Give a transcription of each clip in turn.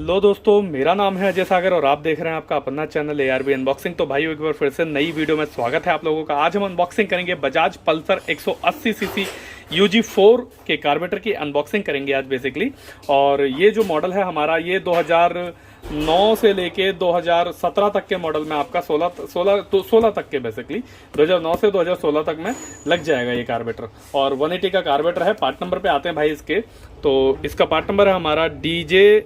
Hello दोस्तों, मेरा नाम है अजय सागर और आप देख रहे हैं आपका अपना चैनल ARB अनबॉक्सिंग। तो भाई एक बार फिर से नई वीडियो में स्वागत है आप लोगों का। आज हम अनबॉक्सिंग करेंगे बजाज पल्सर 180 सीसी UG4 के कार्बोरेटर की अनबॉक्सिंग करेंगे आज बेसिकली। और ये जो मॉडल है हमारा, ये 2009 से लेके 2017 तक के मॉडल में आपका 16 तक के बेसिकली 2009 से 2016 तक में लग जाएगा ये कार्बोरेटर। और 180 का कार्बोरेटर है। पार्ट नंबर पे आते हैं भाई इसके। तो इसका पार्ट नंबर है हमारा DJ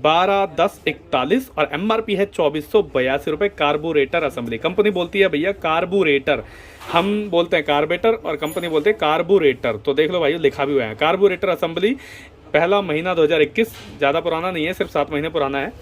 121041 और MRP है 2482 रुपए। कार्बोरेटर असेंबली, कंपनी बोलती है भैया कार्बोरेटर, हम बोलते हैं कार्बोरेटर और कंपनी बोलते हैं कार्बोरेटर। तो देख लो भाई, लिखा भी हुआ है कार्बोरेटर असेंबली। पहला महीना 2021, ज़्यादा पुराना नहीं है, सिर्फ 7 महीने पुराना है।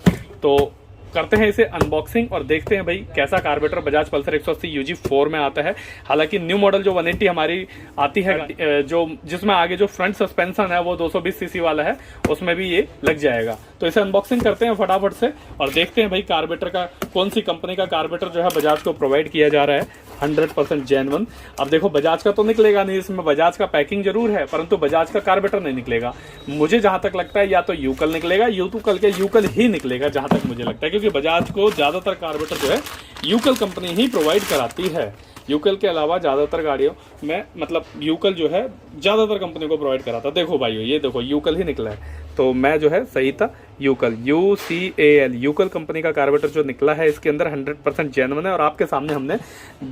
तो करते हैं इसे अनबॉक्सिंग और देखते हैं भाई कैसा कार्बोरेटर बजाज पल्सर 180 UG4 में आता है। हालांकि न्यू मॉडल जो 180 हमारी आती है, जो जिसमें आगे जो फ्रंट सस्पेंशन है वो 220 सीसी वाला है, उसमें भी ये लग जाएगा। तो इसे अनबॉक्सिंग करते हैं फटाफट से और देखते हैं भाई कार्बोरेटर का कौन सी कंपनी का कार्बोरेटर जो है बजाज को प्रोवाइड किया जा रहा है 100% जेन्युइन। अब देखो, बजाज का तो निकलेगा नहीं इसमें, बजाज का पैकिंग जरूर है परंतु बजाज का कार्बोरेटर नहीं निकलेगा। मुझे जहां तक लगता है या तो यूकल निकलेगा, यूकल ही निकलेगा जहां तक मुझे लगता है, क्योंकि बजाज को ज्यादातर कार्बोरेटर जो है यूकल कंपनी ही प्रोवाइड कराती है। यूकल के अलावा ज्यादातर गाड़ियों में मतलब यूकल जो है ज्यादातर कंपनी को प्रोवाइड कराता है। देखो भाइयों, ये देखो यूकल ही निकला है, तो मैं जो है सही था, यूकल UCAL यूकल कंपनी का कार्बोरेटर जो निकला है इसके अंदर 100% जेन्युइन है। और आपके सामने हमने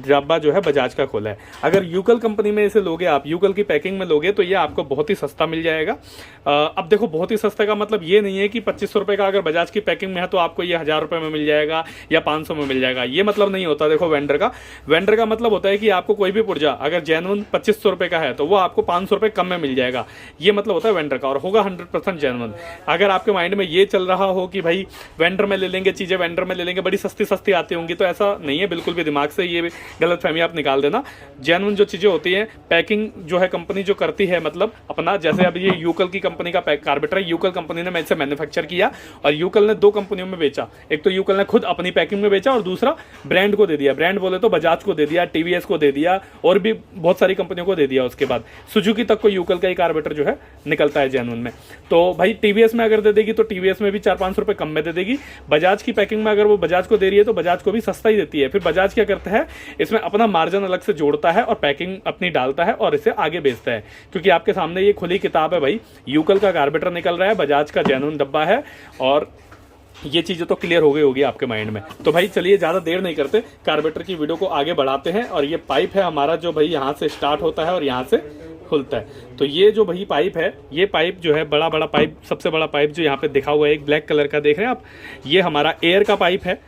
डब्बा जो है बजाज का खोला है। अगर यूकल कंपनी में इसे लोगे आप, यूकल की पैकिंग में लोगे तो ये आपको बहुत ही सस्ता मिल जाएगा। अब देखो, बहुत ही सस्ते का मतलब ये नहीं है कि 2500 रुपये का अगर बजाज की पैकिंग में है तो आपको ये 1000 रुपये में मिल जाएगा या 500 में मिल जाएगा, ये मतलब नहीं होता। देखो, वेंडर का मतलब होता है कि आपको कोई भी पुर्जा अगर जेन्युइन 2500 रुपये का है तो वो आपको 500 रुपये कम में मिल जाएगा, ये मतलब होता है वेंडर का, और होगा 100% जेन्युइन। अगर आपके माइंड में ये चल रहा हो कि भाई वेंडर में ले लेंगे चीजें, वेंडर में ले लेंगे बड़ी सस्ती सस्ती आती होंगी, तो ऐसा नहीं है बिल्कुल भी। दिमाग से ये गलतफहमी आप निकाल देना। जेन्युइन जो चीजें होती हैं, पैकिंग जो है कंपनी जो करती है, मतलब अपना, जैसे अब ये यूकल की कंपनी का कार्बोरेटर है, यूकल कंपनी ने इसे मैन्युफैक्चर किया और यूकल ने 2 कंपनियों में बेचा। एक तो यूकल ने खुद अपनी पैकिंग में बेचा और दूसरा ब्रांड को दे दिया। ब्रांड बोले तो बजाज को दे दिया, TVS को दे दिया और भी बहुत सारी कंपनियों को दे दिया। उसके बाद सुजुकी तक को यूकल का ही कार्बोरेटर जो है निकलता है जेन्युइन में। तो भाई TVS में अगर दे देगी तो TVS में भी 400-500 रुपए कम में दे देगी। बजाज की पैकिंग में अगर वो बजाज को दे रही है तो बजाज को भी सस्ता ही देती है। फिर बजाज क्या करता है, इसमें अपना मार्जिन अलग से जोड़ता है और पैकिंग अपनी डालता है और इसे आगे बेचता है। क्योंकि आपके सामने ये खुली किताब है भाई, यूकल का कार्बोरेटर निकल रहा है, बजाज का जेन्युइन डब्बा है, और ये चीजें तो क्लियर हो गई होगी आपके माइंड में। तो भाई चलिए ज्यादा देर नहीं करते, कार्बोरेटर की वीडियो को आगे बढ़ाते हैं। और ये पाइप है हमारा जो भाई यहाँ से स्टार्ट होता है और यहाँ से खुलता है। तो ये जो भाई पाइप है, ये पाइप जो है बड़ा पाइप, सबसे बड़ा पाइप जो यहाँ पे दिखा हुआ है एक ब्लैक कलर का, देख रहे हैं आप, ये हमारा एयर का पाइप है।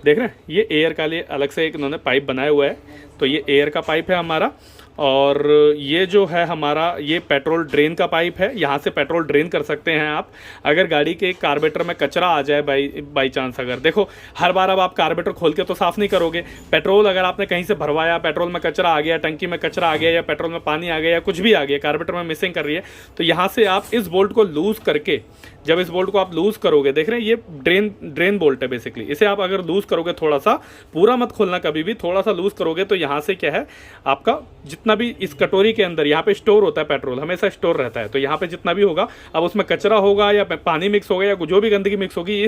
देख रहे हैं, ये एयर का लिए अलग से एक इन्होंने पाइप बनाया हुआ है। तो ये एयर का पाइप है हमारा। और ये जो है हमारा, ये पेट्रोल ड्रेन का पाइप है। यहाँ से पेट्रोल ड्रेन कर सकते हैं आप। अगर गाड़ी के कार्बोरेटर में कचरा आ जाए बाई चांस, अगर देखो हर बार अब आप कार्बोरेटर खोल के तो साफ नहीं करोगे। पेट्रोल अगर आपने कहीं से भरवाया, पेट्रोल में कचरा आ गया, टंकी में कचरा आ गया या पेट्रोल में पानी आ गया या कुछ भी आ गया, कार्बोरेटर में मिसिंग कर रही है, तो यहाँ से आप इस बोल्ट को लूज करके, जब इस बोल्ट को आप लूज करोगे, देख रहे हैं ये ड्रेन बोल्ट है बेसिकली, इसे आप अगर लूज करोगे थोड़ा सा, पूरा मत खोलना कभी भी, थोड़ा सा लूज करोगे तो यहाँ से क्या है, आपका जितना भी इस कटोरी के अंदर यहाँ पे स्टोर होता है, पेट्रोल हमेशा स्टोर रहता है, तो यहाँ पे जितना भी होगा, अब उसमें कचरा होगा या पानी मिक्स होगा या जो भी गंदगी मिक्स होगी,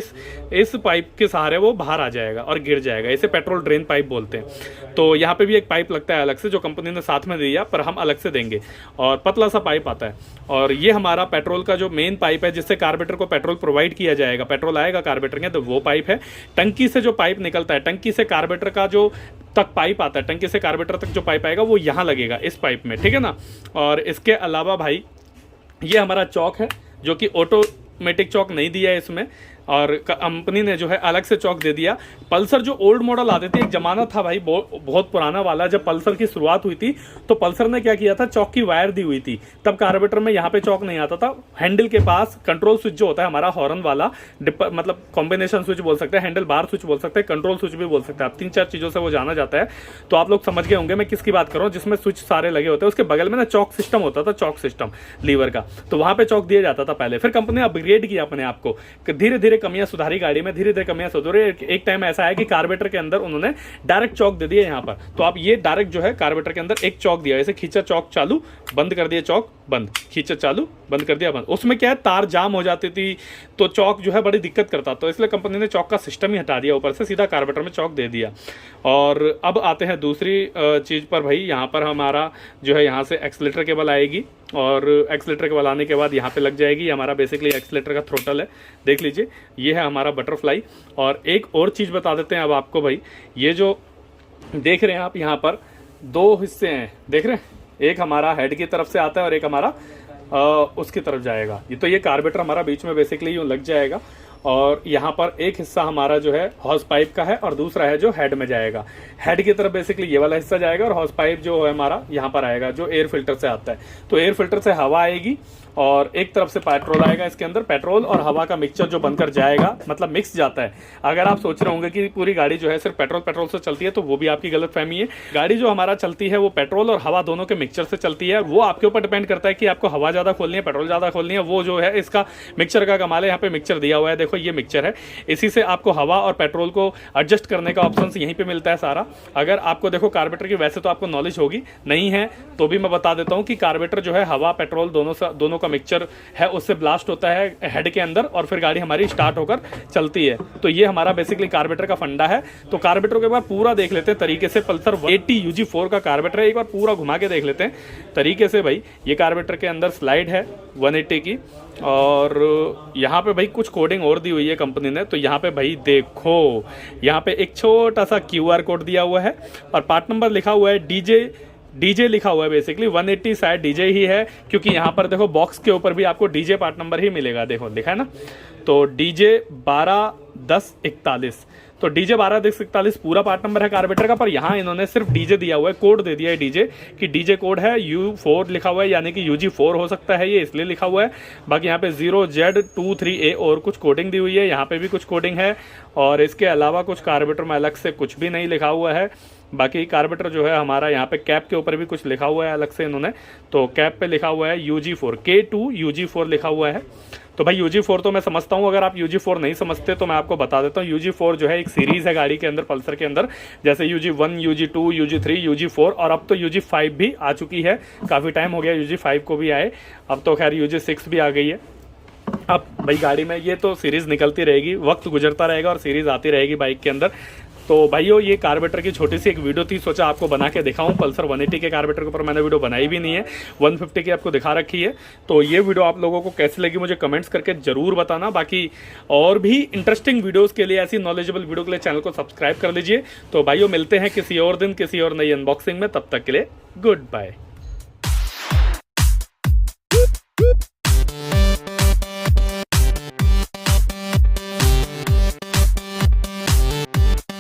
इस पाइप के सहारे वो बाहर आ जाएगा और गिर जाएगा। इसे पेट्रोल ड्रेन पाइप बोलते हैं। तो यहाँ पे भी एक पाइप लगता है अलग से, जो कंपनी ने साथ में दिया, पर हम अलग से देंगे, और पतला सा पाइप आता है। और ये हमारा पेट्रोल का जो मेन पाइप है, जिससे कार्बोरेटर को पेट्रोल प्रोवाइड किया जाएगा, पेट्रोल आएगा कार्बोरेटर के, तो वो पाइप है। टंकी से जो पाइप निकलता है, टंकी से कार्बोरेटर का जो तक पाइप आता है, टंकी से कार्बोरेटर तक जो पाइप आएगा वो यहाँ लगेगा इस पाइप में, ठीक है ना। और इसके अलावा भाई ये हमारा चौक है, जो कि ऑटोमेटिक चौक नहीं दिया है इसमें, और कंपनी ने जो है अलग से चौक दे दिया। पल्सर जो ओल्ड मॉडल आते थे, एक जमाना था भाई बहुत पुराना वाला, जब पल्सर की शुरुआत हुई थी तो पल्सर ने क्या किया था, चौक की वायर दी हुई थी। तब कार्बोरेटर में यहाँ पे चौक नहीं आता था। हैंडल के पास कंट्रोल स्विच जो होता है हमारा हॉर्न वाला, मतलब कॉम्बिनेशन स्विच बोल सकते हैं, हैंडल बार स्विच बोल सकते हैं, कंट्रोल स्विच भी बोल सकते हैं आप, 3-4 चीजों से वो जाना जाता है। तो आप लोग समझ गए होंगे मैं किसकी बात कर रहा हूँ, जिसमें स्विच सारे लगे होते हैं। उसके बगल में ना चौक सिस्टम होता था, चौक सिस्टम लीवर का, तो वहां पे चौक दिया जाता था पहले। फिर कंपनी ने अपग्रेड किया अपने आप को, धीरे धीरे कमियां सुधारी गाड़ी में, धीरे धीरे कमियां सुधारी। एक टाइम ऐसा है कि कार्बोरेटर के अंदर उन्होंने डायरेक्ट चौक दे दिए यहाँ पर। तो आप ये डायरेक्ट जो है कार्बोरेटर के अंदर एक चौक दिया, ऐसे खींचा चौक चालू, बंद कर दिया चौक बंद, खींचा चालू, बंद कर दिया बंद। उसमें क्या है, तार जाम हो जाती थी तो चौक जो है बड़ी दिक्कत करता, तो इसलिए कंपनी ने चौक का सिस्टम ही हटा दिया, ऊपर से सीधा कार्बोरेटर में चौक दे दिया। और अब आते हैं दूसरी चीज़ पर भाई, यहाँ पर हमारा जो है यहाँ से एक्सीलेटर केबल आएगी और एक्सीलेटर केबल आने के बाद यहाँ पे लग जाएगी। हमारा बेसिकली एक्सीलेटर का थ्रोटल है, देख लीजिए ये है हमारा बटरफ्लाई। और एक और चीज़ बता देते हैं अब आपको भाई, ये जो देख रहे हैं आप यहाँ पर दो हिस्से हैं, देख रहे हैं, एक हमारा हेड की तरफ से आता है और एक हमारा उसकी तरफ जाएगा। ये तो ये कार्बोरेटर हमारा बीच में बेसिकली यूँ लग जाएगा और यहाँ पर एक हिस्सा हमारा जो है हॉस पाइप का है और दूसरा है जो हेड में जाएगा। हेड की तरफ बेसिकली ये वाला हिस्सा जाएगा और हॉस पाइप जो है हमारा यहाँ पर आएगा जो एयर फिल्टर से आता है। तो एयर फिल्टर से हवा आएगी और एक तरफ से पेट्रोल आएगा, इसके अंदर पेट्रोल और हवा का मिक्सचर जो बनकर जाएगा, मतलब मिक्स जाता है। अगर आप सोच रहे होंगे कि पूरी गाड़ी जो है सिर्फ पेट्रोल से चलती है, तो वो भी आपकी गलतफहमी है। गाड़ी जो हमारा चलती है वो पेट्रोल और हवा दोनों के मिक्सचर से चलती है। वो आपके ऊपर डिपेंड करता है कि आपको हवा ज़्यादा खोलनी है, पेट्रोल ज़्यादा खोलनी है। वो जो है इसका मिक्सचर का कमाल है, यहाँ पे मिक्सचर दिया हुआ है, देखो ये मिक्सचर है, इसी से आपको हवा और पेट्रोल को एडजस्ट करने का ऑप्शन यहीं पे मिलता है सारा। अगर आपको देखो कार्बोरेटर की वैसे तो आपको नॉलेज होगी, नहीं है तो भी मैं बता देता हूँ कि कार्बोरेटर जो है हवा पेट्रोल दोनों का मिक्सचर है, उससे ब्लास्ट होता है हेड के अंदर और फिर गाड़ी हमारी स्टार्ट होकर चलती है। तो ये हमारा बेसिकली कार्बोरेटर का फंडा है। तो कार्बोरेटर के बाद पूरा देख लेते हैं तरीके से। पल्सर 180 UG4 का कार्बोरेटर है, एक बार पूरा घुमा के देख लेते हैं तरीके से भाई। ये कार्बोरेटर के अंदर स्लाइड है 180 की और यहाँ पे भाई कुछ कोडिंग और दी हुई है कंपनी ने। तो यहाँ पे भाई देखो, यहाँ पे एक छोटा सा QR कोड दिया हुआ है और पार्ट नंबर लिखा हुआ है डीजे लिखा हुआ है। बेसिकली 180 शायद डीजे ही है, क्योंकि यहाँ पर देखो बॉक्स के ऊपर भी आपको डीजे पार्ट नंबर ही मिलेगा, देखो लिखा है ना। तो डीजे 121041, तो डीजे 121041 पूरा पार्ट नंबर है कार्बोरेटर का, पर यहाँ इन्होंने सिर्फ डीजे दिया हुआ है, कोड दे दिया है डीजे कि डीजे कोड है U4 लिखा हुआ है, यानी कि UG4 हो सकता है ये, इसलिए लिखा हुआ है। बाकी यहाँ पे 0Z23A और कुछ कोडिंग दी हुई है, यहाँ पे भी कुछ कोडिंग है और इसके अलावा कुछ कार्बोरेटर में अलग से कुछ भी नहीं लिखा हुआ है। बाकी कार्बोरेटर जो है हमारा यहाँ पे कैप के ऊपर भी कुछ लिखा हुआ है अलग से इन्होंने, तो कैप पे लिखा हुआ है UG4 K2 UG4 लिखा हुआ है। तो भाई UG4 तो मैं समझता हूँ, अगर आप UG4 नहीं समझते तो मैं आपको बता देता हूँ। UG4 जो है एक सीरीज़ है गाड़ी के अंदर, पल्सर के अंदर, जैसे UG1 UG2 UG3 UG4 और अब तो UG5 भी आ चुकी है। काफ़ी टाइम हो गया UG5 को भी आए, अब तो खैर UG6 भी आ गई है। अब भाई गाड़ी में ये तो सीरीज़ निकलती रहेगी, वक्त गुजरता रहेगा और सीरीज़ आती रहेगी बाइक के अंदर। तो भाइयों ये कार्बोरेटर की छोटी सी एक वीडियो थी, सोचा आपको बना के दिखाऊं। पल्सर 180 के कार्बोरेटर के ऊपर मैंने वीडियो बनाई भी नहीं है, 150 की आपको दिखा रखी है। तो ये वीडियो आप लोगों को कैसी लगी मुझे कमेंट्स करके जरूर बताना। बाकी और भी इंटरेस्टिंग वीडियोस के लिए, ऐसी नॉलेजेबल वीडियो के लिए चैनल को सब्सक्राइब कर लीजिए। तो भाइयों मिलते हैं किसी और दिन किसी और नई अनबॉक्सिंग में, तब तक के लिए गुड बाय।